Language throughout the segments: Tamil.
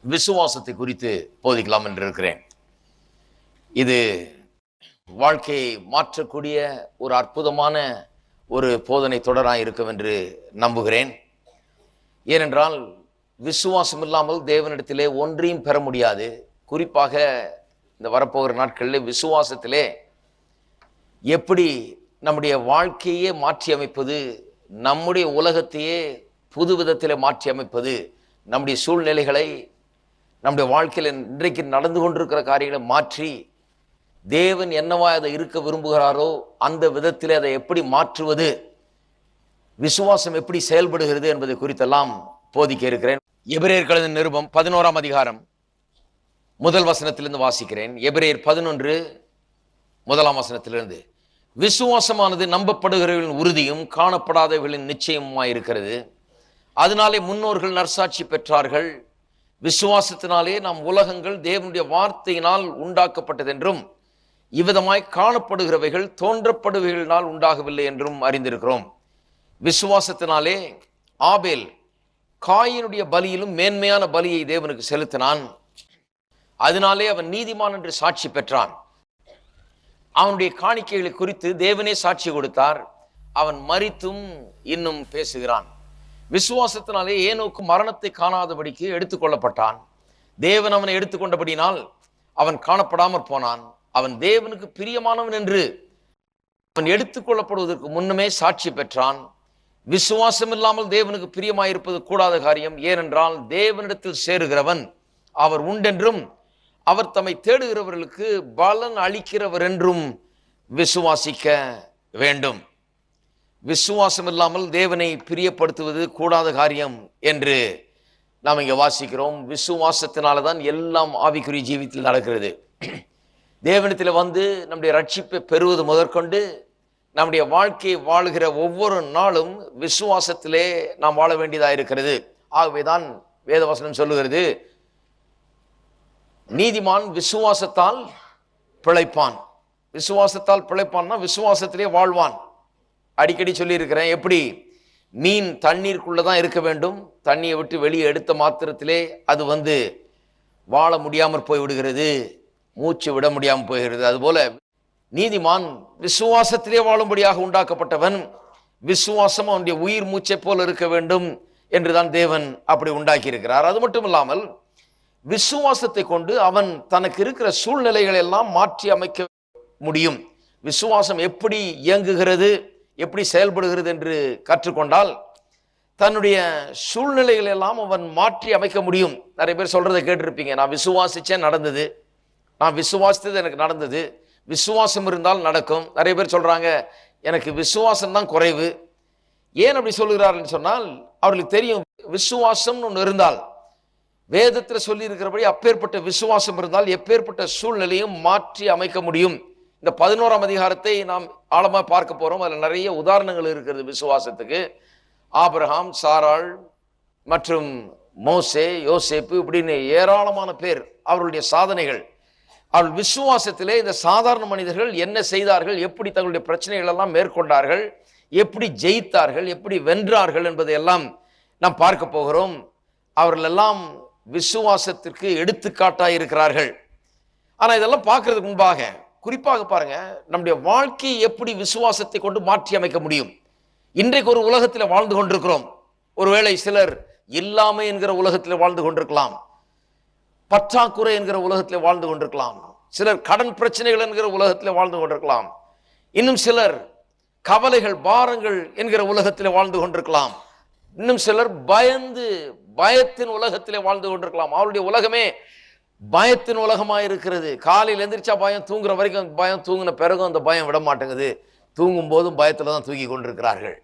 விசுவாசத்தை குறித்து போதிக்கலாம் என்று இருக்கிறேன். இது வாழ்க்கையை மாற்றக்கூடிய ஒரு அற்புதமான ஒரு போதனை தொடராக இருக்கும் என்று நம்புகிறேன். ஏனென்றால் விசுவாசம் இல்லாமல் தேவனிடத்திலே ஒன்றையும் பெற முடியாது. குறிப்பாக இந்த வரப்போகிற நாட்களில் விசுவாசத்திலே எப்படி நம்முடைய வாழ்க்கையே மாற்றி அமைப்பது, நம்முடைய உலகத்தையே புது விதத்திலே மாற்றி அமைப்பது, நம்முடைய சூழ்நிலைகளை, நம்முடைய வாழ்க்கையில் இன்றைக்கு நடந்து கொண்டிருக்கிற காரியங்களை மாற்றி தேவன் என்னவா அதை இருக்க விரும்புகிறாரோ அந்த விதத்திலே அதை எப்படி மாற்றுவது, விசுவாசம் எப்படி செயல்படுகிறது என்பதை குறித்தெல்லாம் போதிக்க இருக்கிறேன். எபிரேயர் எழுதின நிருபம் 11ஆம் அதிகாரம் முதல் வசனத்திலிருந்து வாசிக்கிறேன். எபிரேயர் 11 முதலாம் வசனத்திலிருந்து, விசுவாசமானது நம்பப்படுகிறவர்களின் உறுதியும் காணப்படாதவர்களின் நிச்சயமாயிருக்கிறது. அதனாலே முன்னோர்கள் நற்சாட்சி பெற்றார்கள். விசுவாசத்தினாலே நாம் உலகங்கள் தேவனுடைய வார்த்தையினால் உண்டாக்கப்பட்டதென்றும் இவ்விதமாய் காணப்படுகிறவைகள் தோன்றப்படுவைகளினால் உண்டாகவில்லை என்றும் அறிந்திருக்கிறோம். விசுவாசத்தினாலே ஆபேல் காயினுடைய பலியிலும் மேன்மையான பலியை தேவனுக்கு செலுத்தினான். அதனாலே அவன் நீதிமான் என்று சாட்சி பெற்றான். அவனுடைய காணிக்கைகளை குறித்து தேவனே சாட்சி கொடுத்தார். அவன் மரித்தும் இன்னும் பேசுகிறான். விசுவாசத்தினாலே ஏனோக்கு மரணத்தை காணாதபடிக்கு எடுத்துக்கொள்ளப்பட்டான். தேவன் அவனை எடுத்துக்கொண்டபடினால் அவன் காணப்படாமற் போனான். அவன் தேவனுக்கு பிரியமானவன் என்று அவன் எடுத்துக்கொள்ளப்படுவதற்கு முன்னமே சாட்சி பெற்றான். விசுவாசம் இல்லாமல் தேவனுக்கு பிரியமாயிருப்பது கூடாத காரியம். ஏனென்றால் தேவனிடத்தில் சேருகிறவன் அவர் உண்டென்றும் அவர் தம்மை தேடுகிறவர்களுக்கு பலன் அளிக்கிறவர் என்றும் விசுவாசிக்க வேண்டும். விசுவாசம் இல்லாமல் தேவனை பிரியப்படுத்துவது கூடாத காரியம் என்று நாம் இங்கே வாசிக்கிறோம். விசுவாசத்தினால தான் எல்லாம் ஆவிக்குரிய ஜீவித்தில் நடக்கிறது. தேவனிடத்தில் வந்து நம்முடைய ரட்சிப்பை பெறுவது முதற்கொண்டு நம்முடைய வாழ்க்கையை வாழுகிற ஒவ்வொரு நாளும் விசுவாசத்திலே நாம் வாழ வேண்டியதாக இருக்கிறது. ஆகவேதான் வேதவசனம் சொல்லுகிறது, நீதிமான் விசுவாசத்தால் பிழைப்பான். விசுவாசத்தால் பிழைப்பான்னா விசுவாசத்திலே வாழ்வான். அடிக்கடி சொல்லி இருக்கிறேன், எப்படி மீன் தண்ணீருக்குள்ளதான் இருக்க வேண்டும், தண்ணியை விட்டு வெளியே எடுத்த மாத்திரத்திலே அது வாழ முடியாமற் போய் விடுகிறது, மூச்சு விட முடியாமல் போகிறது. அதுபோல நீதிமான் விசுவாசத்திலே வாழும்படியாக உண்டாக்கப்பட்டவன். விசுவாசம் அவனுடைய உயிர் மூச்சை போல இருக்க வேண்டும் என்றுதான் தேவன் அப்படி உண்டாக்கி இருக்கிறார். அது மட்டும் இல்லாமல் விசுவாசத்தை கொண்டு அவன் தனக்கு இருக்கிற சூழ்நிலைகளை எல்லாம் மாற்றி அமைக்க முடியும். விசுவாசம் எப்படி இயங்குகிறது, எப்படி செயல்படுகிறது என்று கற்றுக்கொண்டால் தன்னுடைய சூழ்நிலைகள் எல்லாம் அவன் மாற்றி அமைக்க முடியும். நிறைய பேர் சொல்றதை கேட்டிருப்பீங்க, நான் விசுவாசிச்சேன் நடந்தது, நான் விசுவாசித்தது எனக்கு நடந்தது, விசுவாசம் இருந்தால் நடக்கும். நிறைய பேர் சொல்றாங்க எனக்கு விசுவாசம் தான் குறைவு. ஏன் அப்படி சொல்லுகிறார்கள் சொன்னால் அவர்களுக்கு தெரியும், விசுவாசம் ஒன்று இருந்தால், வேதத்தில் சொல்லி இருக்கிறபடி அப்பேற்பட்ட விசுவாசம் இருந்தால் எப்பேற்பட்ட சூழ்நிலையும் மாற்றி அமைக்க முடியும். இந்த 11ஆம் அதிகாரத்தை நாம் ஆழமாக பார்க்க போறோம். அதில் நிறைய உதாரணங்கள் இருக்கிறது விசுவாசத்துக்கு. ஆபிரகாம், சாராள் மற்றும் மோசே, யோசேப்பு, இப்படின்னு ஏராளமான பேர் அவர்களுடைய சாதனைகள். அவர்கள் விசுவாசத்திலே இந்த சாதாரண மனிதர்கள் என்ன செய்தார்கள், எப்படி தங்களுடைய பிரச்சனைகள் எல்லாம் மேற்கொண்டார்கள், எப்படி ஜெயித்தார்கள், எப்படி வென்றார்கள் என்பதை எல்லாம் நாம் பார்க்க போகிறோம். அவர்கள் எல்லாம் விசுவாசத்திற்கு எடுத்துக்காட்டாக இருக்கிறார்கள். ஆனா இதெல்லாம் பார்க்கறதுக்கு முன்பாக குறிப்பாக பாருங்க, நம்முடைய வாழ்க்கையை எப்படி விசுவாசத்தை கொண்டு மாற்றி அமைக்க முடியும். இன்றைக்கு ஒரு உலகத்தில் வாழ்ந்து கொண்டிருக்கிறோம். ஒருவேளை சிலர் இல்லாமை என்கிற உலகத்தில் வாழ்ந்து கொண்டிருக்கலாம், பற்றாக்குறை என்கிற உலகத்தில் வாழ்ந்து கொண்டிருக்கலாம், சிலர் கடன் பிரச்சனைகள் என்கிற உலகத்தில் வாழ்ந்து கொண்டிருக்கலாம், இன்னும் சிலர் கவலைகள், பாரங்கள் என்கிற உலகத்தில் வாழ்ந்து கொண்டிருக்கலாம், இன்னும் சிலர் பயத்தின் உலகத்திலே வாழ்ந்து கொண்டிருக்கலாம். அவருடைய உலகமே பயத்தின் உலகமாக இருக்கிறது. காலையில் எந்திரிச்சா பயம், தூங்குற வரைக்கும் பயம், தூங்கின பிறகும் அந்த பயம் விட மாட்டேங்குது, தூங்கும் போதும் பயத்துல தான் தூங்கி கொண்டிருக்கிறார்கள்.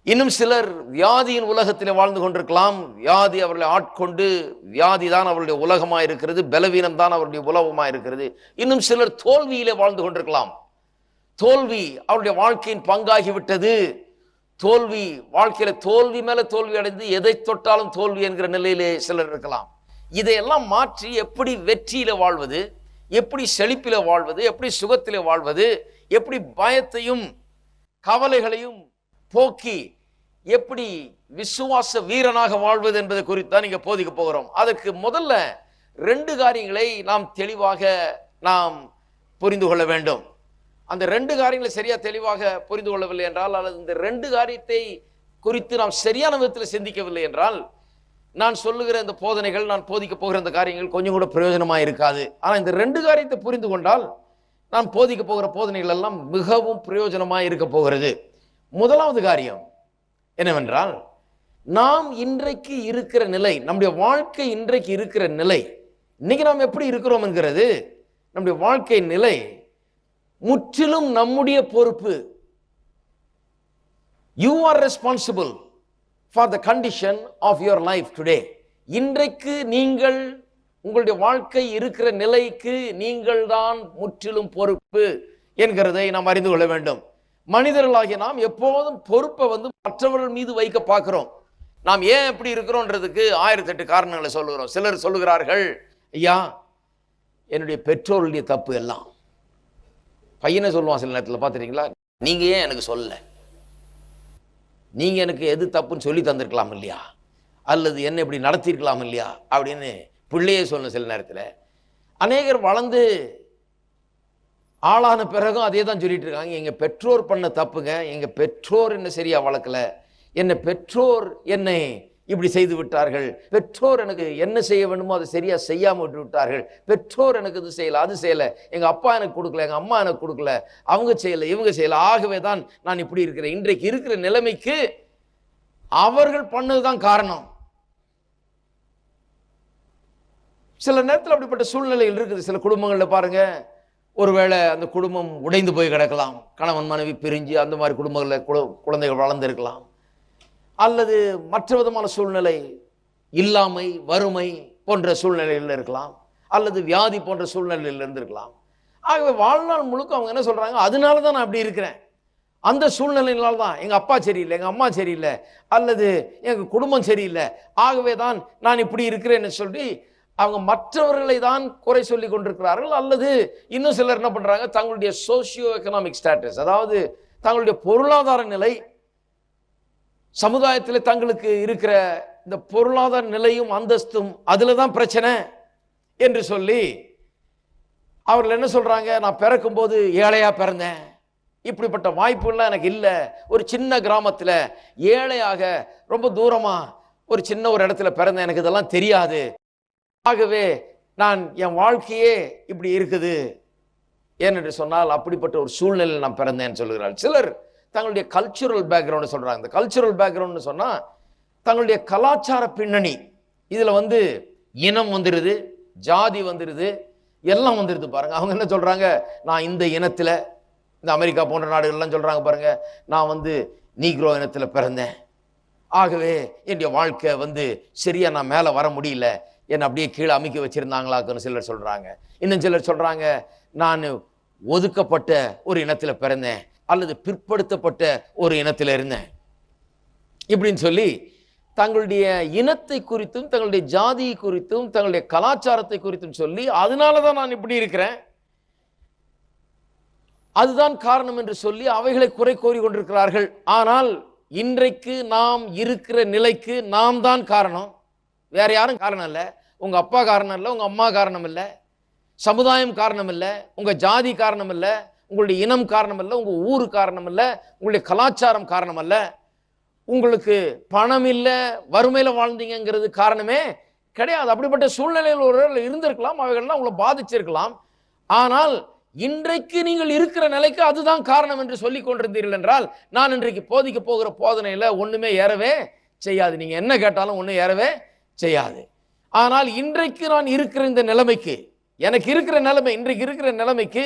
இன்னும் சிலர் வியாதியின் உலகத்திலே வாழ்ந்து கொண்டிருக்கலாம். வியாதி அவர்களை ஆட்கொண்டு, வியாதி தான் அவருடைய உலகமாக இருக்கிறது, பலவீனம் தான் அவருடைய உலகமாக இருக்கிறது. இன்னும் சிலர் தோல்வியிலே வாழ்ந்து கொண்டிருக்கலாம். தோல்வி அவருடைய வாழ்க்கையின் பங்காகிவிட்டது. தோல்வி, வாழ்க்கையில தோல்வி மேல தோல்வி அடைந்து எதை தொட்டாலும் தோல்வி என்கிற நிலையிலே சிலர் இருக்கலாம். இதையெல்லாம் மாற்றி எப்படி வெற்றியில வாழ்வது, எப்படி செழிப்பில வாழ்வது, எப்படி சுகத்திலே வாழ்வது, எப்படி பயத்தையும் கவலைகளையும் போக்கி எப்படி விசுவாச வீரனாக வாழ்வது என்பதை குறித்து தான் நீங்க போதிக்க போகிறோம். அதற்கு முதல்ல 2 காரியங்களை நாம் தெளிவாக நாம் புரிந்து கொள்ள வேண்டும். அந்த 2 காரியங்களை சரியா தெளிவாக புரிந்து கொள்ளவில்லை என்றால், அல்லது இந்த 2 காரியத்தை குறித்து நாம் சரியான விதத்தில் சிந்திக்கவில்லை என்றால், நான் சொல்லுகிற இந்த போதனைகள், நான் போதிக்க போகிற இந்த காரியங்கள் கொஞ்சம் கூட பிரயோஜனமா இருக்காது. ஆனால் இந்த 2 காரியத்தை புரிந்து கொண்டால் நான் போதிக்க போகிற போதனைகள் எல்லாம் மிகவும் பிரயோஜனமா இருக்க போகிறது. முதலாவது காரியம் என்னவென்றால், நாம் இன்றைக்கு இருக்கிற நிலை, நம்முடைய வாழ்க்கை இன்றைக்கு இருக்கிற நிலை, இன்னைக்கு நாம் எப்படி இருக்கிறோம் என்கிறது, நம்முடைய வாழ்க்கை நிலை முற்றிலும் நம்முடைய பொறுப்பு. You are responsible for the condition of your life today. இன்றைக்கு நீங்கள் உங்களுடைய வாழ்க்கை இருக்கிற நிலைக்கு நீங்கள் தான் முற்றிலும் பொறுப்பு என்கிறதை நாம் அறிந்து கொள்ள வேண்டும். மனிதர்களாகிய நாம் எப்போதும் பொறுப்பை மற்றவர்கள் மீது வைக்க பார்க்கிறோம். நாம் ஏன் எப்படி இருக்கிறோன்றதுக்கு 1008 காரணங்களை சொல்லுகிறோம். சிலர் சொல்லுகிறார்கள், ஐயா என்னுடைய பெற்றோருடைய தப்பு எல்லாம். பையனை சொல்லுவான் சில நேரத்தில், பார்த்துட்டீங்களா, நீங்க ஏன் எனக்கு சொல்லல, நீங்க எனக்கு எது தப்புன்னு சொல்லி தந்திருக்கலாம் இல்லையா, அல்லது என்ன இப்படி நடத்திருக்கலாம் இல்லையா அப்படின்னு பிள்ளையே சொல்லணும். சில நேரத்தில் அநேகர் வளர்ந்து ஆளான பிறகும் அதே தான் சொல்லிட்டு இருக்காங்க, எங்க பெற்றோர் பண்ண தப்புங்க, எங்க பெற்றோர் என்ன சரியா வளர்க்கல, என்ன பெற்றோர் என்னை இப்படி செய்து விட்டார்கள், பெற்றோர் எனக்கு என்ன செய்ய வேண்டுமோ அதை சரியா செய்யாம விட்டு விட்டார்கள், பெற்றோர் எனக்கு இது செய்யல அது செய்யல, எங்க அப்பா எனக்கு கொடுக்கல, எங்க அம்மா எனக்கு கொடுக்கல, அவங்க செய்யல இவங்க செய்யல, ஆகவே தான் நான் இப்படி இருக்கிறேன். இன்றைக்கு இருக்கிற நிலைமைக்கு அவர்கள் பண்ணதுதான் காரணம். சில நேரத்தில் அப்படிப்பட்ட சூழ்நிலைகள் இருக்குது. சில குடும்பங்களில் பாருங்க, ஒருவேளை அந்த குடும்பம் உடைந்து போய் கிடக்கலாம், கணவன் மனைவி பிரிஞ்சு அந்த மாதிரி குடும்பங்களில் குழந்தைகள் வளர்ந்திருக்கலாம், அல்லது மற்ற விதமான சூழ்நிலை, இல்லாமை வறுமை போன்ற சூழ்நிலையில் இருக்கலாம், அல்லது வியாதி போன்ற சூழ்நிலையில் இருந்திருக்கலாம். ஆகவே வாழ்நாள் முழுக்க அவங்க என்ன சொல்றாங்க, அதனால தான் நான் அப்படி இருக்கிறேன், அந்த சூழ்நிலையினால தான் எங்க அப்பா சரியில்லை, எங்க அம்மா சரியில்லை, அல்லது எங்க குடும்பம் சரியில்லை, ஆகவே தான் நான் இப்படி இருக்கிறேன்னு சொல்லி அவங்க மற்றவர்களை தான் குறை சொல்லி கொண்டிருக்கிறார்கள். அல்லது இன்னும் சிலர் என்ன பண்றாங்க, தங்களுடைய சோசியோ எக்கனாமிக் ஸ்டேட்டஸ், அதாவது தங்களுடைய பொருளாதார நிலை, சமுதாயத்தில் தங்களுக்கு இருக்கிற இந்த பொருளாதார நிலையும் அந்தஸ்தும் அதுல தான் பிரச்சனை என்று சொல்லி அவர்கள் என்ன சொல்றாங்க, நான் பிறக்கும் போது ஏழையா பிறந்தேன், இப்படிப்பட்ட வாய்ப்புலாம் எனக்கு இல்லை, ஒரு சின்ன கிராமத்துல ஏழையாக ரொம்ப தூரமா ஒரு சின்ன ஒரு இடத்துல பிறந்தேன், எனக்கு இதெல்லாம் தெரியாது, ஆகவே நான் என் வாழ்க்கையே இப்படி இருக்குது ஏனென்று சொன்னால் அப்படிப்பட்ட ஒரு சூழ்நிலையில் நான் பிறந்தேன்னு சொல்லுகிறாள். சிலர் தங்களுடைய கல்ச்சுரல் பேக்ரவுண்ட் சொல்றாங்க. இந்த கல்ச்சுரல் பேக்ரவுண்ட் சொன்னா தங்களுடைய கலாச்சார பின்னணி, இதுல இனம் வந்துருது, ஜாதி வந்துருது, எல்லாம் வந்துருது பாருங்க. அவங்க என்ன சொல்றாங்க, நான் இந்த இனத்துல, இந்த அமெரிக்கா போன்ற நாடுகள்லாம் சொல்றாங்க பாருங்க, நான் நீக்ரோ இனத்துல பிறந்தேன், ஆகவே என்னுடைய வாழ்க்கை சரியா நான் மேல வர முடியல, என்னை அப்படியே கீழே அமைக்க வச்சிருந்தாங்களாக்குன்னு சிலர் சொல்றாங்க. இன்னும் சிலர் சொல்றாங்க, நான் ஒதுக்கப்பட்ட ஒரு இனத்துல பிறந்தேன், அல்லது பிற்படுத்தப்பட்ட ஒரு இனத்துல இருந்தேன் இப்படின்னு சொல்லி தங்களுடைய இனத்தை குறித்தும் தங்களுடைய ஜாதி குறித்தும் தங்களுடைய கலாச்சாரத்தை குறித்தும் சொல்லி அதனாலதான் நான் இப்படி இருக்கிறேன், அதுதான் காரணம் என்று சொல்லி அவைகளை குறை கோரி கொண்டிருக்கிறார்கள். ஆனால் இன்றைக்கு நாம் இருக்கிற நிலைக்கு நாம் தான் காரணம், வேற யாரும் காரணம் இல்லை. உங்க அப்பா காரணம் இல்லை, உங்க அம்மா காரணம் இல்லை, சமுதாயம் காரணம் இல்லை, உங்க ஜாதி காரணம் இல்லை, உங்களுடைய இனம் காரணம் இல்லை, உங்க ஊரு காரணம் இல்லை, உங்களுடைய கலாச்சாரம் காரணம் அல்ல, உங்களுக்கு பணம் இல்லை, வறுமையில வாழ்ந்தீங்கிறது காரணமே கிடையாது. அப்படிப்பட்ட சூழ்நிலையில் ஒருவர் இருந்திருக்கலாம், அவைகள்லாம் உங்களை பாதிச்சிருக்கலாம். ஆனால் இன்றைக்கு நீங்கள் இருக்கிற நிலைக்கு அதுதான் காரணம் என்று சொல்லிக் கொண்டிருந்தீர்கள் என்றால், நான் இன்றைக்கு போதிக்க போகிற போதனையில ஒண்ணுமே ஏறவே செய்யாது, நீங்க என்ன கேட்டாலும் ஒண்ணு ஏறவே செய்யாது. ஆனால் இன்றைக்கு நான் இருக்கிற இந்த நிலைமைக்கு, எனக்கு இருக்கிற நிலைமை, இன்றைக்கு இருக்கிற நிலைமைக்கு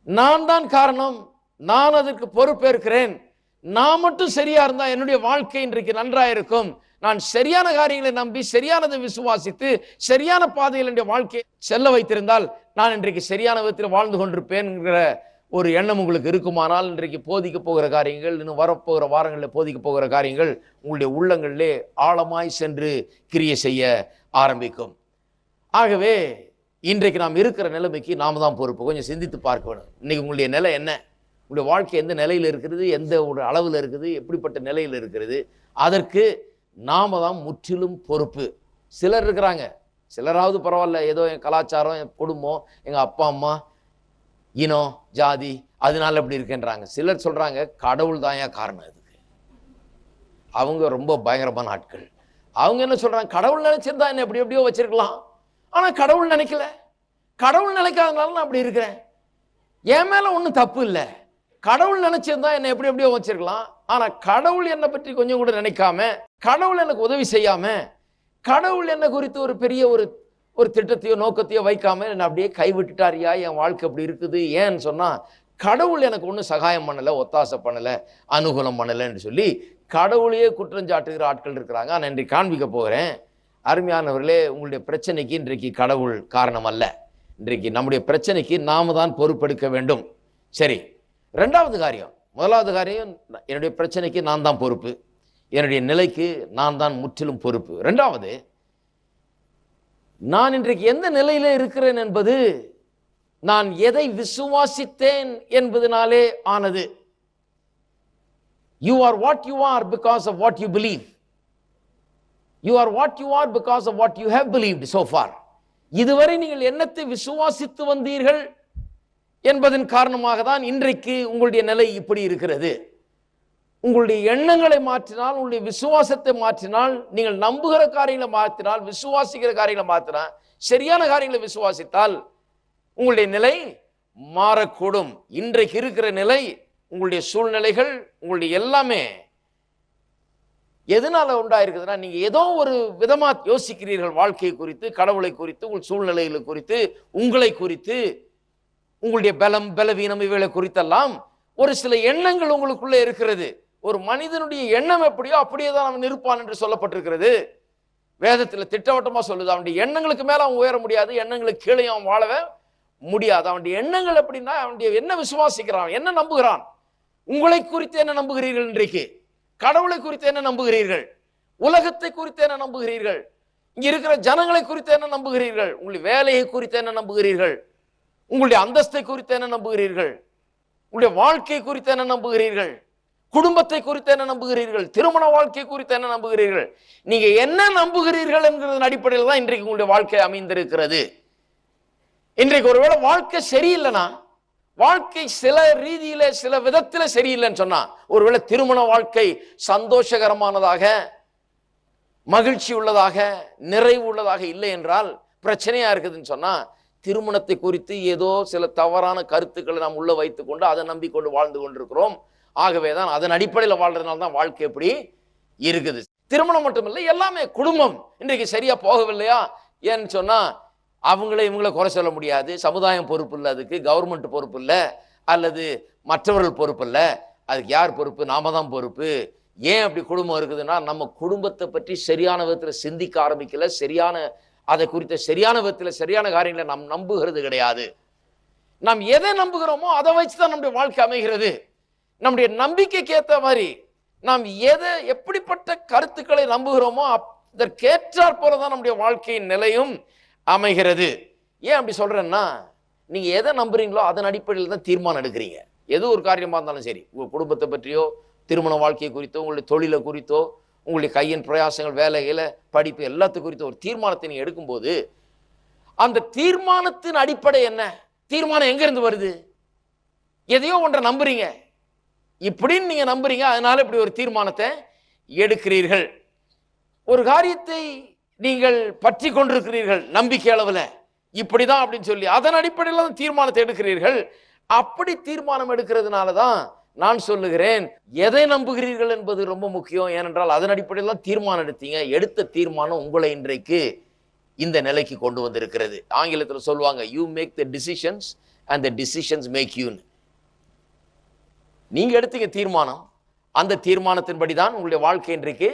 நான் தான் காரணம், நான் அதற்கு பொறுப்பேற்கிறேன், நான் மட்டும் சரியா இருந்தா என்னுடைய வாழ்க்கை இன்றைக்கு நன்றாயிருக்கும், நான் சரியான காரியங்களை நம்பி சரியானதை விசுவாசித்து சரியான பாதையில் என்னுடைய வாழ்க்கையை செல்ல வைத்திருந்தால் நான் இன்றைக்கு சரியான விதத்தில் வாழ்ந்து கொண்டிருப்பேன்ங்கிற ஒரு எண்ணம் உங்களுக்கு இருக்குமானால், இன்றைக்கு போதிக்க போகிற காரியங்கள், இன்னும் வரப்போகிற வாரங்களில் போதிக்க போகிற காரியங்கள் உங்களுடைய உள்ளங்களிலே ஆழமாய் சென்று கிரியை செய்ய ஆரம்பிக்கும். ஆகவே இன்றைக்கு நாம் இருக்கிற நிலைமைக்கு நாம தான் பொறுப்பு. கொஞ்சம் சிந்தித்து பார்க்க வேணும். இன்னைக்கு உங்களுடைய நிலை என்ன? உங்களுடைய வாழ்க்கை எந்த நிலையில் இருக்கிறது, எந்த ஒரு அளவில் இருக்குது, எப்படிப்பட்ட நிலையில் இருக்கிறது, அதற்கு நாம தான் முற்றிலும் பொறுப்பு. சிலர் இருக்கிறாங்க, சிலராவது பரவாயில்ல, ஏதோ என் கலாச்சாரம், என் குடும்பம், எங்கள் அப்பா அம்மா, இனம், ஜாதி, அதனால இப்படி இருக்கேன்றாங்க. சிலர் சொல்றாங்க கடவுள் தான் ஏன் காரணம் இதுக்கு. அவங்க ரொம்ப பயங்கரமான ஆட்கள். அவங்க என்ன சொல்றாங்க, கடவுள் நினைச்சிருந்தா என்ன எப்படி எப்படியோ வச்சிருக்கலாம், ஆனா கடவுள் நினைக்கல, கடவுள் நினைக்காதனால நான் அப்படி இருக்கிறேன், என் மேல ஒன்றும் தப்பு இல்லை, கடவுள் நினைச்சிருந்தா என்ன எப்படி எப்படியோ வச்சிருக்கலாம், ஆனா கடவுள் என்னை பற்றி கொஞ்சம் கூட நினைக்காம, கடவுள் எனக்கு உதவி செய்யாம, கடவுள் என்ன குறித்து ஒரு பெரிய ஒரு திட்டத்தையோ நோக்கத்தையோ வைக்காம என்ன அப்படியே கைவிட்டுட்டாரியா, என் வாழ்க்கை அப்படி இருக்குது. ஏன்னு சொன்னா கடவுள் எனக்கு ஒன்றும் சகாயம் பண்ணலை, ஒத்தாசை பண்ணலை, அனுகூலம் பண்ணலைன்னு சொல்லி கடவுளையே குற்றஞ்சாட்டுகிற ஆட்கள் இருக்கிறாங்க. நான் இன்றைக்கு காண்பிக்க போகிறேன். அருமையானவர்களே, உங்களுடைய பிரச்சனைக்கு இன்றைக்கு கடவுள் காரணம் அல்ல. இன்றைக்கு நம்முடைய பிரச்சனைக்கு நாம தான் பொறுப்பெடுக்க வேண்டும். சரி, ரெண்டாவது காரியம். முதலாவது காரியம், என்னுடைய பிரச்சனைக்கு நான் தான் பொறுப்பு, என்னுடைய நிலைக்கு நான் தான் முற்றிலும் பொறுப்பு. ரெண்டாவது, நான் இன்றைக்கு எந்த நிலையில இருக்கிறேன் என்பது நான் எதை விசுவாசித்தேன் என்பதனாலே ஆனது. You are what you are because of what you believe. You are what you are because of what you have believed so far. இதுவரை நீங்கள் என்னத்தை விசுவாசித்து வந்தீர்கள் என்பதன் காரணமாக தான் இன்றைக்கு உங்களுடைய நிலை இப்படி இருக்கிறது. உங்களுடைய எண்ணங்களை மாற்றினால், உங்களுடைய விசுவாசத்தை மாற்றினால், நீங்கள் நம்புகிற காரியங்களை மாற்றினால், விசுவாசிக்கிற காரியங்களை மாற்றினால், சரியான காரியங்களை விசுவாசித்தால் உங்களுடைய நிலை மாறக்கூடும். இன்றைக்கு இருக்கிற நிலை, உங்களுடைய சூழ்நிலைகள், உங்களுடைய எல்லாமே எதனால உண்டாயிருக்குதுன்னா, நீங்க ஏதோ ஒரு விதமா யோசிக்கிறீர்கள். வாழ்க்கை குறித்து, கடவுளை குறித்து, உங்கள் சூழ்நிலைகளை குறித்து, உங்களை குறித்து, உங்களுடைய பலம் பலவீனம் இவைகளை குறித்தெல்லாம் ஒரு சில எண்ணங்கள் உங்களுக்குள்ளே இருக்கிறது. ஒரு மனிதனுடைய எண்ணம் எப்படியோ அப்படியே தான் அவன் இருப்பான் என்று சொல்லப்பட்டிருக்கிறது. வேதத்தில் திட்டவட்டமா சொல்லுது, அவனுடைய எண்ணங்களுக்கு மேல அவன் உயர முடியாது, எண்ணங்களுக்கு கீழே அவன் வாழவே முடியாது. அவனுடைய எண்ணங்கள் எப்படின்னா, அவனுடைய என்ன விசுவாசிக்கிறான், என்ன நம்புகிறான். உங்களை குறித்து என்ன நம்புகிறீர்கள்? இன்றைக்கு கடவுளை குறித்து என்ன நம்புகிறீர்கள்? உலகத்தை குறித்து என்ன நம்புகிறீர்கள்? இங்க இருக்கிற ஜனங்களை குறித்து என்ன நம்புகிறீர்கள்? உங்களுடைய வேலையை குறித்து என்ன நம்புகிறீர்கள்? உங்களுடைய அந்தஸ்தை குறித்து என்ன நம்புகிறீர்கள்? உங்களுடைய வாழ்க்கை குறித்து என்ன நம்புகிறீர்கள்? குடும்பத்தை குறித்து என்ன நம்புகிறீர்கள்? திருமண வாழ்க்கை குறித்து என்ன நம்புகிறீர்கள்? நீங்க என்ன நம்புகிறீர்கள் என்கிறதன் அடிப்படையில் தான் இன்றைக்கு உங்களுடைய வாழ்க்கை அமைந்திருக்கிறது. இன்றைக்கு ஒருவேளை வாழ்க்கை சரியில்லைன்னா, வாழ்க்கை சில ரீதியில சில விதத்துல சரியில்லைன்னு சொன்னா, ஒருவேளை திருமண வாழ்க்கை சந்தோஷகரமானதாக, மகிழ்ச்சி உள்ளதாக, நிறைவு உள்ளதாக இல்லை என்றால், பிரச்சனையா இருக்குதுன்னு சொன்னா, திருமணத்தை குறித்து ஏதோ சில தவறான கருத்துக்களை நாம் உள்ள வைத்துக் கொண்டு அதை நம்பிக்கொண்டு வாழ்ந்து கொண்டிருக்கிறோம். ஆகவே தான் அதன் அடிப்படையில் வாழ்றதுனால தான் வாழ்க்கை எப்படி இருக்குது. திருமணம் மட்டுமில்லை, எல்லாமே குடும்பம் இன்றைக்கு சரியா போகவில்லையா ஏன்னு சொன்னா, இவங்களை குறை சொல்ல முடியாது. சமுதாயம் பொறுப்பு இல்லை, அதுக்கு கவர்மெண்ட் பொறுப்பு இல்லை, அல்லது மற்றவர்கள் பொறுப்பு இல்லை. அதுக்கு யார் பொறுப்பு? நாம தான் பொறுப்பு. ஏன் அப்படி குடும்பம் இருக்குதுன்னா, நம்ம குடும்பத்தை பற்றி சரியான விதத்தில் சிந்திக்க ஆரம்பிக்கல, அதை குறித்த சரியான விதத்தில் சரியான காரியங்களை நாம் நம்புகிறது கிடையாது. நாம் எதை நம்புகிறோமோ அதை வச்சுதான் நம்முடைய வாழ்க்கை அமைகிறது. நம்முடைய நம்பிக்கைக்கு ஏற்ற மாதிரி நாம் எப்படிப்பட்ட கருத்துக்களை நம்புகிறோமோ அதற்கேற்றாற் போலதான் நம்முடைய வாழ்க்கையின் நிலையும் அமைகிறது. ஏன் அப்படி சொல்றேன்னா, நீங்க எதை நம்புறீங்களோ அதன் அடிப்படையில் தான் தீர்மானம் எடுக்கிறீங்க. எது ஒரு காரியமா இருந்தாலும் சரி, உங்க குடும்பத்தை பற்றியோ, திருமண வாழ்க்கையை குறித்தோ, உங்களுடைய தொழிலை குறித்தோ, உங்களுடைய கையின் பிரயாசங்கள், வேலைகளை, படிப்பு எல்லாத்து குறித்த ஒரு தீர்மானத்தை நீங்க எடுக்கும்போது, அந்த தீர்மானத்தின் அடிப்படை என்ன? தீர்மானம் எங்க இருந்து வருது? எதையோ ஒன்றை நம்புறீங்க, இப்படின்னு நீங்க நம்புறீங்க, அதனால இப்படி ஒரு தீர்மானத்தை எடுக்கிறீர்கள். ஒரு காரியத்தை நீங்கள் பற்றி கொண்டிருக்கிறீர்கள் நம்பிக்கை அளவில், இப்படிதான் அப்படின்னு சொல்லி அதன் அடிப்படையில் தான் தீர்மானத்தை எடுக்கிறீர்கள். அப்படி தீர்மானம் எடுக்கிறதுனால தான் நான் சொல்லுகிறேன், எதை நம்புகிறீர்கள் என்பது ரொம்ப முக்கியம். ஏனென்றால் அதன் அடிப்படையில் தான் தீர்மானம் எடுத்தீங்க. எடுத்த தீர்மானம் உங்களை இன்றைக்கு இந்த நிலைக்கு கொண்டு வந்திருக்கிறது. ஆங்கிலத்தில் சொல்லுவாங்க, you make the decisions and the decisions make you. நீங்க எடுத்தீங்க தீர்மானம், அந்த தீர்மானத்தின்படி தான் உங்களுடைய வாழ்க்கை இன்றைக்கு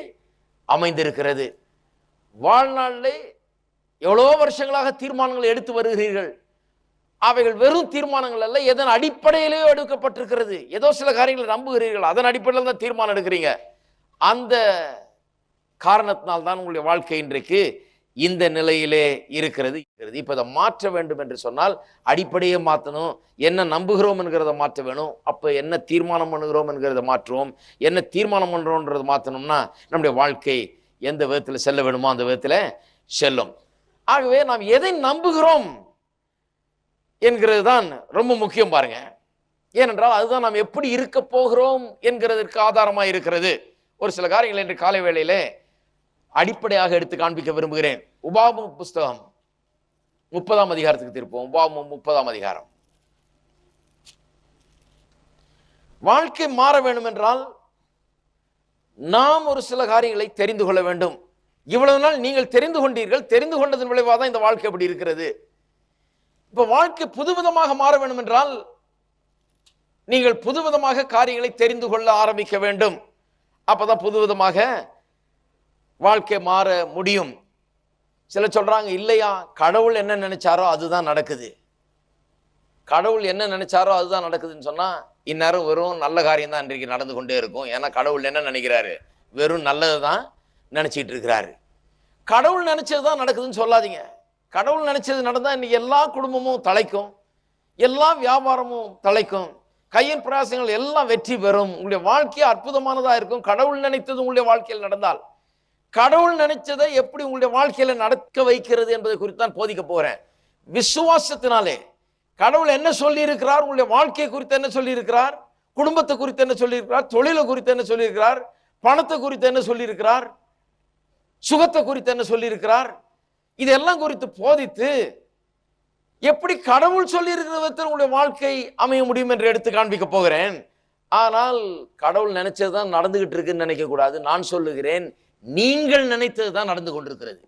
அமைந்திருக்கிறது. வாழ்நாளிலே எவ்வளோ வருஷங்களாக தீர்மானங்களை எடுத்து வருகிறீர்கள். அவைகள் வெறும் தீர்மானங்கள் அல்ல, எதன் அடிப்படையிலேயோ எடுக்கப்பட்டிருக்கிறது. ஏதோ சில காரியங்களை நம்புகிறீர்கள், அதன் அடிப்படையில் தான் தீர்மானம் எடுக்கிறீங்க. அந்த காரணத்தினால்தான் உங்களுடைய வாழ்க்கை இன்றைக்கு இந்த நிலையிலே இருக்கிறது. இப்ப இதை மாற்ற வேண்டும் என்று சொன்னால் அடிப்படையே மாற்றணும். என்ன நம்புகிறோம் என்கிறத மாற்ற வேணும். அப்ப என்ன தீர்மானம் பண்ணுகிறோம் என்கிறத மாற்றுவோம். என்ன தீர்மானம் பண்றோம்ன்றதை மாற்றணும்னா நம்முடைய வாழ்க்கை எந்த விதத்தில் செல்ல வேணுமோ அந்த விதத்தில் செல்லும். ஆகவே நாம் எதை நம்புகிறோம் என்கிறது தான் ரொம்ப முக்கியம் பாருங்க. ஏனென்றால் அதுதான் நாம் எப்படி இருக்க போகிறோம் என்கிறதற்கு ஆதாரமாக இருக்கிறது. ஒரு சில காரியங்கள் இன்று காலை வேளையிலே அடிப்படையாக எடுத்து காண்பிக்க விரும்புகிறேன். உபாகமம் புஸ்தகம் 30ஆம் அதிகாரத்துக்கு திருப்போம். உபாகமம் 30ஆம் அதிகாரம். வாழ்க்கை மாற வேண்டும் என்றால் நாம் ஒரு சில காரியங்களை தெரிந்து கொள்ள வேண்டும். இவ்வளவு நாள் நீங்கள் தெரிந்து கொண்டீர்கள். தெரிந்து கொண்டதன் விளைவாக தான் இந்த வாழ்க்கை எப்படி இருக்கிறது. இப்ப வாழ்க்கை புதுவிதமாக மாற வேண்டும் என்றால் நீங்கள் புதுவிதமாக காரியங்களை தெரிந்து கொள்ள ஆரம்பிக்க வேண்டும். அப்பதான் புதுவிதமாக வாழ்க்கை மாற முடியும். சில சொல்றாங்க, இல்லையா கடவுள் என்ன நினைச்சாரோ அதுதான் நடக்குது. கடவுள் என்ன நினைச்சாரோ அதுதான் நடக்குதுன்னு சொன்னா இந்நேரம் வெறும் நல்ல காரியம் தான் இன்றைக்கு நடந்து கொண்டே இருக்கும். ஏன்னா கடவுள் என்ன நினைக்கிறாரு? வெறும் நல்லது தான் நினைச்சிட்டு இருக்கிறாரு. கடவுள் நினைச்சதுதான் நடக்குதுன்னு சொல்லாதீங்க. கடவுள் நினைச்சது நடந்தா இன்னைக்கு எல்லா குடும்பமும் தலைக்கும், எல்லா வியாபாரமும் தலைக்கும், கையின் பிரயாசங்கள் எல்லாம் வெற்றி பெறும். உங்களுடைய வாழ்க்கையே அற்புதமானதா இருக்கும். கடவுள் நினைத்தது உங்களுடைய வாழ்க்கையில் நடந்தால். கடவுள் நினைச்சதை எப்படி உங்களுடைய வாழ்க்கையில நடக்க வைக்கிறது என்பதை குறித்து தான் போதிக்க போறேன். விசுவாசத்தினாலே கடவுள் என்ன சொல்லி இருக்கிறார், உங்களுடைய வாழ்க்கையை குறித்து என்ன சொல்லி இருக்கிறார், குடும்பத்தை குறித்து என்ன சொல்லி இருக்கிறார், தொழிலை குறித்து என்ன சொல்லி இருக்கிறார், பணத்தை குறித்து என்ன சொல்லி இருக்கிறார், சுகத்தை குறித்து என்ன சொல்லி இருக்கிறார், இதெல்லாம் குறித்து போதித்து எப்படி கடவுள் சொல்லி இருக்கிற விதத்தில் உங்களுடைய வாழ்க்கை அமைய முடியும் என்று எடுத்து காண்பிக்க போகிறேன். ஆனால் கடவுள் நினைச்சதுதான் நடந்துகிட்டு இருக்குன்னு நினைக்க கூடாது. நான் சொல்லுகிறேன், நீங்கள் நினைத்தது தான் நடந்து கொண்டிருக்கிறது.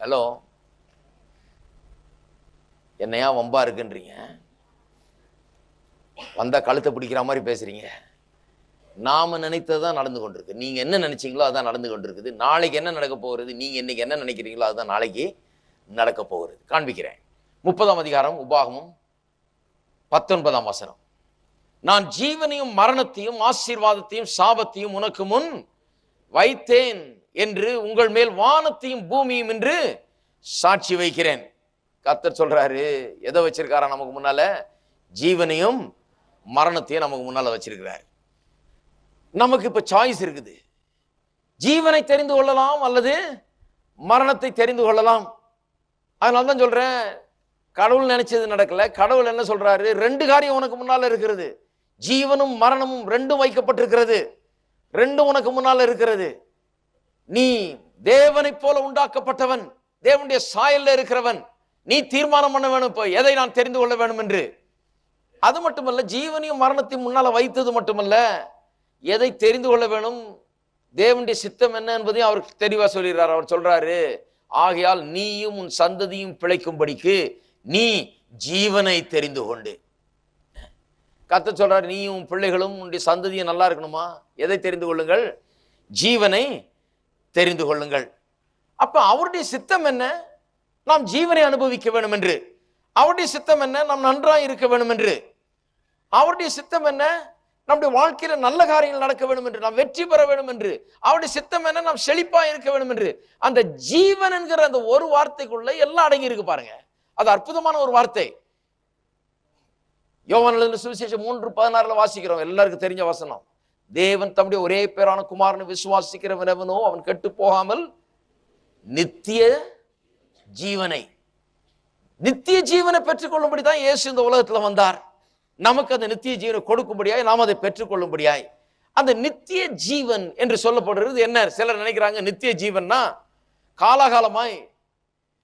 ஹலோ, என்னையா வம்பா இருக்குன்றீங்க? வந்தா கழுத்தை பிடிக்கிற மாதிரி பேசுறீங்க. நாம நினைத்தது தான் நடந்து கொண்டிருக்கு. நீங்க என்ன நினைச்சீங்களோ அதான் நடந்து கொண்டிருக்குது. நாளைக்கு என்ன நடக்க போகிறது, நீங்க இன்னைக்கு என்ன நினைக்கிறீங்களோ அதுதான் நாளைக்கு நடக்க போகிறது. காண்பிக்கிறேன். 30ஆம் அதிகாரம் உபாகமம் 19ஆம் வசனம். நான் ஜீவனையும் மரணத்தையும் ஆசீர்வாதத்தையும் சாபத்தையும் உனக்கு முன் வைத்தேன் என்று உங்கள் மேல் வானத்தையும் பூமியும் என்று சாட்சி வைக்கிறேன். கர்த்தர் சொல்றாரு, எதை வச்சிருக்காரா நமக்கு முன்னால? ஜீவனையும் மரணத்தையும் நமக்கு முன்னால வச்சிருக்கிறார். நமக்கு இப்ப சாய்ஸ் இருக்குது. ஜீவனை தெரிந்து கொள்ளலாம் அல்லது மரணத்தை தெரிந்து கொள்ளலாம். அதனால தான் சொல்றேன், கடவுள் நினைச்சது நடக்கல. கடவுள் என்ன சொல்றாரு? ரெண்டு காரியம் உனக்கு முன்னால இருக்கிறது. ஜீவனும் மரணமும் ரெண்டும் வைக்கப்பட்டிருக்கிறது. ரெண்டும் உனக்கு முன்னால இருக்கிறது. நீ தேவனை போல உண்டாக்கப்பட்டவன், தேவனுடைய சாயல்ல இருக்கிறவன். நீ தீர்மானம் பண்ண வேணும், இப்போ எதை நான் தெரிந்து கொள்ள வேண்டும் என்று. அது மட்டுமல்ல, ஜீவனையும் மரணத்தையும் முன்னால வைத்தது மட்டுமல்ல, எதை தெரிந்து கொள்ள வேணும், தேவனுடைய சித்தம் என்ன என்பதையும் அவர் தெளிவா சொல்கிறார். அவர் சொல்றாரு, ஆகையால் நீயும் உன் சந்ததியும் பிழைக்கும்படிக்கு நீ ஜீவனை தெரிந்து கொண்டு. கர்த்தர் சொல்றாரு, நீயும் பிள்ளைகளும் உன்னுடைய சந்ததியும் நல்லா இருக்கணுமா? எதை தெரிந்து கொள்ளுங்கள்? ஜீவனை தெரிந்து கொள்ளுங்கள். அப்ப அவருடைய சித்தம் என்ன? நாம் ஜீவனை அனுபவிக்க வேண்டும் என்று. அவருடைய சித்தம் என்ன? நாம் நன்றாக இருக்க வேண்டும் என்று. அவருடைய சித்தம் என்ன? நம்முடைய வாழ்க்கையில நல்ல காரியங்கள் நடக்க வேண்டும் என்று, நாம் வெற்றி பெற வேண்டும் என்று. அவருடைய சித்தம் என்ன? நாம் செழிப்பா இருக்க வேண்டும் என்று. அந்த ஜீவன் என்கிற அந்த ஒரு வார்த்தைக்குள்ள எல்லாம் அடங்கி இருக்கு பாருங்க. அது அற்புதமான ஒரு வார்த்தை. யோவான் எழுதின சுவிசேஷம் 3:16 வாசிக்கிறோம். எல்லாருக்கும் தெரிஞ்ச வசனம். தேவன் தம்முடைய ஒரே பேரான குமாரனை விசுவாசிக்கிறவனோ அவன் கெட்டு போகாமல் நித்திய ஜீவனை, நித்திய ஜீவனை பெற்றுக்கொள்ளும்படி தான் இயேசு இந்த உலகத்துல வந்தார். நமக்கு அந்த நித்திய ஜீவனை கொடுக்கும்படியாய், நாம் அதை பெற்றுக்கொள்ளும்படியாய். அந்த நித்திய ஜீவன் என்று சொல்லப்படுறது என்ன? சிலர் நினைக்கிறாங்க நித்திய ஜீவன்னா காலாகாலமாய்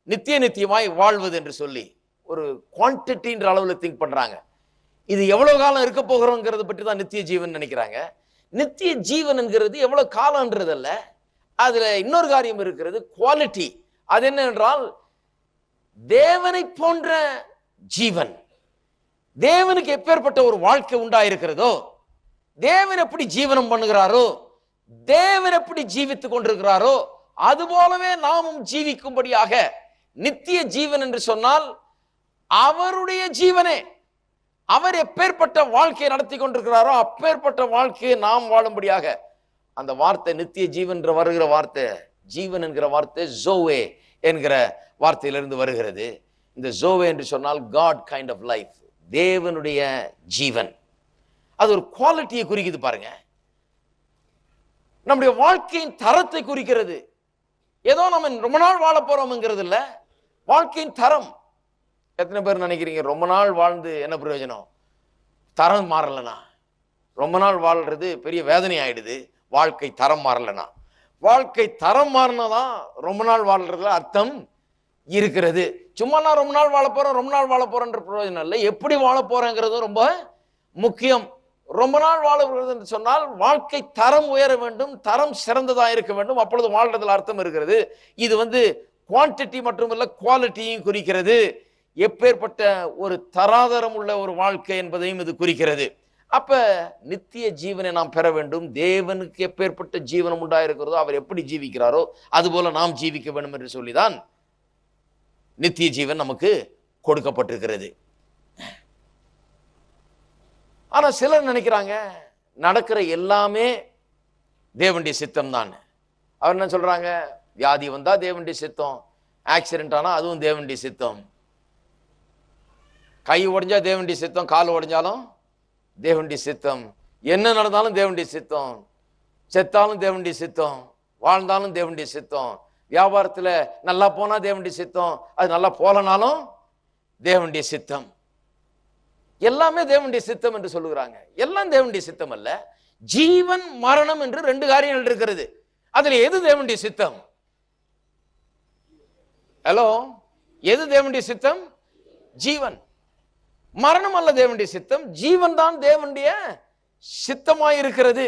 நித்தியமாய் வாழ்வது என்று சொல்லி ஒரு குவான்டிட்டின்ற அளவில் திங்க் பண்றாங்க. இது எவ்வளவு காலம் இருக்க போகிறோங்கிறத பற்றி தான் நித்திய ஜீவன் நினைக்கிறாங்க. நித்திய ஜீவன் என்கிறது எவ்வளவு காலம்ன்றதல்ல, அதுல இன்னொரு காரியம் இருக்கிறது, குவாலிட்டி. அது என்ன என்றால், தேவனை போன்ற ஜீவன். தேவனுக்கு எப்பேற்பட்ட ஒரு வாழ்க்கை உண்டாயிருக்கிறதோ, தேவன் எப்படி ஜீவனம் பண்ணுகிறாரோ, தேவன் எப்படி ஜீவித்துக் கொண்டிருக்கிறாரோ, அது போலவே நாமும் ஜீவிக்கும்படியாக. நித்திய ஜீவன் என்று சொன்னால் அவருடைய ஜீவனே. அவர் எப்பேற்பட்ட வாழ்க்கையை நடத்தி கொண்டிருக்கிறாரோ அப்பேற்பட்ட வாழ்க்கையை நாம் வாழும்படியாக. அந்த வார்த்தை நித்திய ஜீவன் வருகிற வார்த்தை ஜீவன் என்கிற வார்த்தை ஜோவே என்கிற வார்த்தையிலிருந்து வருகிறது. இந்த ஜோவே என்று சொன்னால் காட் கைண்ட் ஆஃப் லைஃப், தேவனுடைய ஜீவன். அது ஒரு குவாலிட்டியை குறிக்குது பாருங்க. நம்முடைய வாழ்க்கையின் தரத்தை குறிக்கிறது. ஏதோ நம்ம ரொம்ப நாள் வாழ போறோம்ங்கிறது இல்ல, வாழ்க்கையின் தரம். எத்தனை பேர் நினைக்கிறீங்க ரொம்ப நாள் வாழ்ந்து என்ன பிரயோஜனம்? தரம் மாறலனா, ரொம்ப நாள் வாழ்றது பெரிய வேதனை ஆயிடுது. வாழ்க்கை தரம் மாறலனா, வாழ்க்கை தரம் மாறினதான் ரொம்ப நாள் வாழ்றதுல அர்த்தம் இருக்கிறது. சும்மா நான் ரொம்ப நாள் வாழ போறேன், ரொம்ப நாள் வாழ போறேன்ற பிரயோஜனம் இல்லை, எப்படி வாழ போறேங்கிறது ரொம்ப முக்கியம். ரொம்ப நாள் வாழ என்று சொன்னால் வாழ்க்கை தரம் உயர வேண்டும், தரம் சிறந்ததா இருக்க வேண்டும், அப்பொழுது வாழ்றதுல அர்த்தம் இருக்கிறது. இது குவான்டிட்டி மட்டுமல்ல, குவாலிட்டியும் குறிக்கிறது. எப்பேற்பட்ட ஒரு தராதரம் உள்ள ஒரு வாழ்க்கை என்பதையும் இது குறிக்கிறது. அப்ப நித்திய ஜீவனை நாம் பெற வேண்டும். தேவனுக்கு எப்பேற்பட்ட ஜீவனம் உண்டாயிருக்கிறதோ, அவர் எப்படி ஜீவிக்கிறாரோ அதுபோல நாம் ஜீவிக்க வேண்டும் என்று சொல்லிதான் நித்திய ஜீவன் நமக்கு கொடுக்கப்பட்டிருக்கிறது. ஆனா சிலர் நினைக்கிறாங்க நடக்கிற எல்லாமே தேவனுடைய சித்தம் தான். அவர் என்ன சொல்றாங்க? வியாதி வந்தா தேவனுடைய சித்தம், ஆக்சிடென்ட் ஆனா அதுவும் தேவனுடைய சித்தம், கை உடைஞ்சா தேவனுடைய சித்தம், கால் உடைஞ்சாலும் தேவனுடைய சித்தம், என்ன நடந்தாலும் தேவனுடைய சித்தம், செத்தாலும் தேவனுடைய சித்தம், வாழ்ந்தாலும் தேவனுடைய சித்தம், வியாபாரத்துல நல்லா போனா தேவனுடைய சித்தம், அது நல்லா போலனாலும் தேவனுடைய சித்தம், எல்லாமே தேவனுடைய சித்தம் என்று சொல்லுகிறாங்க. எல்லாம் தேவனுடைய சித்தம் அல்ல. ஜீவன் மரணம் என்று ரெண்டு காரியங்கள் இருக்கிறது. அதுல எது தேவனுடைய சித்தம்? ஹலோ, எது தேவனுடைய சித்தம்? ஜீவன். மரணம் அல்ல தேவனுடைய சித்தம், ஜீவன் தான் தேவனுடைய சித்தமாயிருக்கிறது.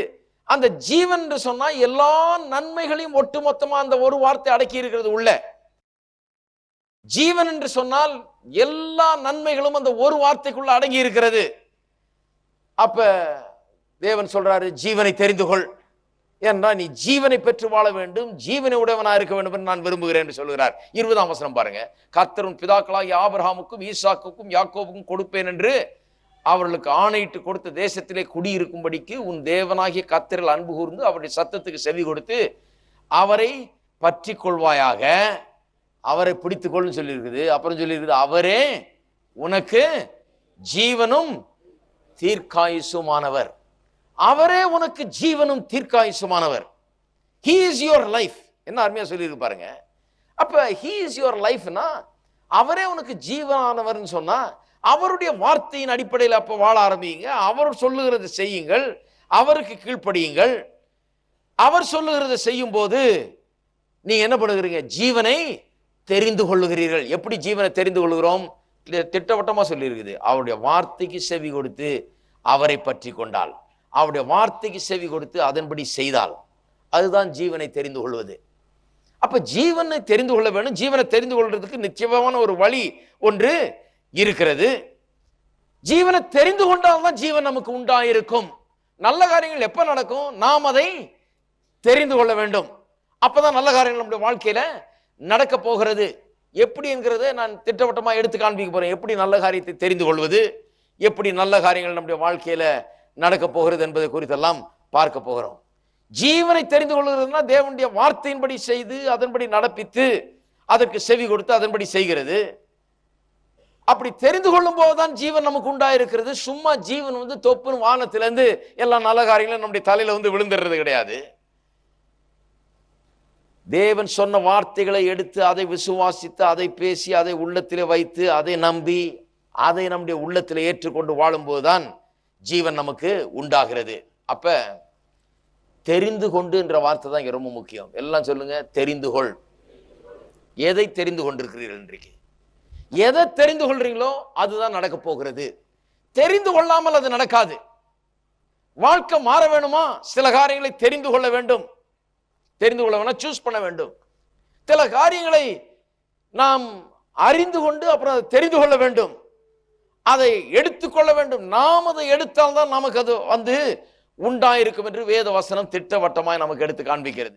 அந்த ஜீவன் என்று சொன்னா எல்லா நன்மைகளையும் ஒட்டுமொத்தமா அந்த ஒரு வார்த்தை அடக்கி இருக்கிறது உள்ள. ஜீவன் என்று சொன்னால் எல்லா நன்மைகளும் அந்த ஒரு வார்த்தைக்குள்ள அடங்கி இருக்கிறது. அப்ப தேவன் சொல்றாரு, ஜீவனை தெரிந்து கொள், ஏன்னா நீ ஜீவனை பெற்று வாழ வேண்டும், ஜீவனை உடையவனா இருக்க வேண்டும் என்று நான் விரும்புகிறேன் என்று சொல்கிறார். 20ஆம் வசனம் பாருங்க. கர்த்தர் உன் பிதாக்களாகிய ஆபிரகாமுக்கும் ஈசாக்குக்கும் யாக்கோபுக்கும் கொடுப்பேன் என்று அவர்களுக்கு ஆணையிட்டு கொடுத்த தேசத்திலே குடியிருக்கும்படிக்கு உன் தேவனாகிய கர்த்தரில் அன்பு கூர்ந்து அவருடைய சத்தத்துக்கு செவி கொடுத்து அவரை பற்றி கொள்வாயாக. அவரை பிடித்துக்கொள்னு சொல்லியிருக்குது. அப்புறம் சொல்லியிருக்குது, அவரே உனக்கு ஜீவனும் தீர்க்காயுசுமானவர். அவரே உனக்கு ஜீவனும் தீர்க்காயுசுமானவர். He is your life. என்ன அருமையா சொல்லியிருக்கு பாருங்க. அப்ப he is your lifeனா அவரே உனக்கு ஜீவனானவர்னு சொன்னா அவருடைய வார்த்தையின் அடிப்படையில் அப்ப வாழ ஆரம்பிங்க. அவர் சொல்லுகிறதை செய்யுங்கள், அவருக்கு கீழ்ப்படியுங்கள். அவர் சொல்லுகிறதை செய்யும் போது நீங்க என்ன பண்ணுகிறீங்க? ஜீவனை தெரிந்து கொள்ளுகிறீர்கள். எப்படி ஜீவனை தெரிந்து கொள்கிறோம்? திட்டவட்டமா சொல்லி இருக்குது. அவருடைய வார்த்தைக்கு செவி கொடுத்து அவரை பற்றி கொண்டால், அவருடைய வார்த்தைக்கு செவி கொடுத்து அதன்படி செய்தால், அதுதான் ஜீவனை தெரிந்து கொள்வது. அப்ப ஜீவனை தெரிந்து கொள்ள வேண்டும். ஜீவனை தெரிந்து கொள்றதுக்கு நிச்சயமான ஒரு வழி ஒன்று இருக்கிறது. ஜீவனை தெரிந்து கொண்டால்தான் ஜீவன் நமக்கு உண்டாயிருக்கும். நல்ல காரியங்கள் எப்ப நடக்கும்? நாம் அதை தெரிந்து கொள்ள வேண்டும். அப்பதான் நல்ல காரியங்கள் நம்முடைய வாழ்க்கையில நடக்க போகிறது. எப்படி என்கிறத நான் திட்டவட்டமா எடுத்து காண்பிக்க போறேன். எப்படி நல்ல காரியத்தை தெரிந்து கொள்வது, எப்படி நல்ல காரியங்கள் நம்முடைய வாழ்க்கையில நடக்க போகிறது என்பதை குறித்தெல்லாம் பார்க்க போகிறோம். ஜீவனை தெரிந்து கொள்கிறதுனா தேவனுடைய வார்த்தையின்படி செய்து அதன்படி நடப்பித்து அதற்கு செவி கொடுத்து அதன்படி செய்கிறது. அப்படி தெரிந்து கொள்ளும் போதுதான் ஜீவன் நமக்கு உண்டாயிருக்கிறது. சும்மா ஜீவன் தொப்புன்னு வானத்திலிருந்து எல்லா நல்ல காரியங்களும் நம்முடைய தலையில விழுந்துடுறது கிடையாது. தேவன் சொன்ன வார்த்தைகளை எடுத்து அதை விசுவாசித்து அதை பேசி அதை உள்ளத்திலே வைத்து அதை நம்பி அதை நம்முடைய உள்ளத்திலே ஏற்றுக்கொண்டு வாழும்போதுதான் ஜீவன் நமக்கு உண்டாகிறது. அப்ப தெரிந்து கொண்டு என்ற வார்த்தை தான் இங்க ரொம்ப முக்கியம். எல்லாம் சொல்லுங்க, தெரிந்து கொள். எதை தெரிந்து கொண்டிருக்கிறீர்கள் இன்றைக்கு? எதை தெரிந்து கொள்றீங்களோ அதுதான் நடக்க போகிறது. தெரிந்து கொள்ளாமல் அது நடக்காது. வாழ்க்கை மாற வேணுமா? சில காரியங்களை தெரிந்து கொள்ள வேண்டும். தெரிந்து கொள்ள வேணா சூஸ் பண்ண வேண்டும். சில காரியங்களை நாம் அறிந்து கொண்டு அப்புறம் தெரிந்து கொள்ள வேண்டும், அதை எடுத்துக்கொள்ள வேண்டும். நாம் அதை எடுத்தால்தான் நமக்கு அது உண்டாயிருக்கும் என்று வேத வசனம் திட்டவட்டமாய் நமக்கு எடுத்து காண்பிக்கிறது.